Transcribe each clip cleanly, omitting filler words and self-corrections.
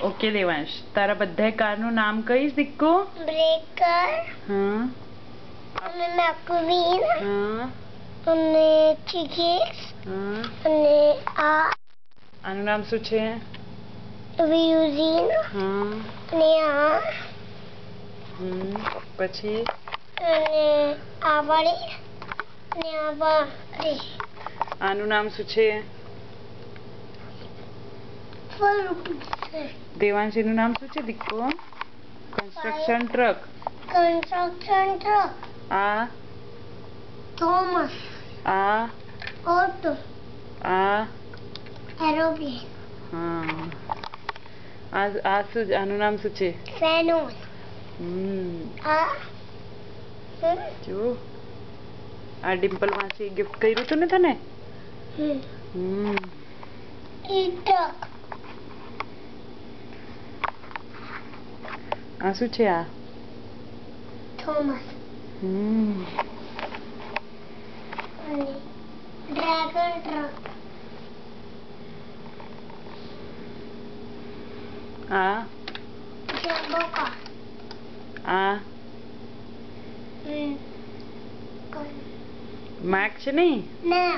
Okay Devansh, તારા બધા કારનું નામ કહીશ દીકો? બ્રેકર, હા, અને મેકવીન, હા, અને ચિકિક્સ, હા. અને આનું નામ શું છે? વ્યુઝિન, હા. અને પછી અને આ વાળી, અને આ વાળી. આનું નામ શું છે? દેવાંશીનું નામ શું છે દીકો? Construction truck. Construction truck. આ થોમસ. આ ઓટો. આ એરોપ્લેન. હા. આ શું? આનું નામ શું છે? ફેનોલ. આ જો આ ડિમ્પલ માસી ગિફ્ટ કર્યું હતું ને તને? ઈ ટ્રક. આ શું છે? આ થોમસ. અને ડ્રેગન ટ્રક. આ જમ્બો કાર. આ મેક છે નહીં? ના.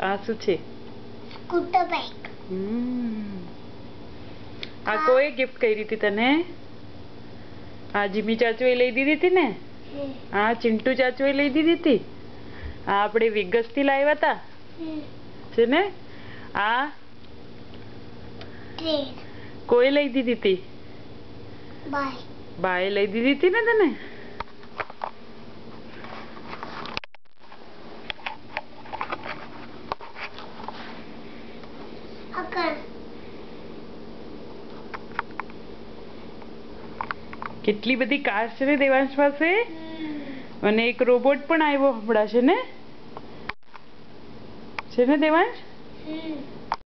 આ શું છે? Scooter bike. આ કોઈ ગિફ્ટ કરી હતી તને? આ જીમી ચાચુએ લઈ દીધી હતી ને? આ ચિંટુ ચાચુએ લઈ દીધી હતી? આ આપણે વિગસ થી લાવ્યા હતા છે ને? આ ટ્રેન. કોઈ લઈ દીધી હતી? બાએ લઈ દીધી હતી ને તને? કેટલી બધી કાર છે ને દેવાંશ પાસે? અને એક રોબોટ પણ આવ્યો હમણાં છે ને? છે ને દેવાંશ?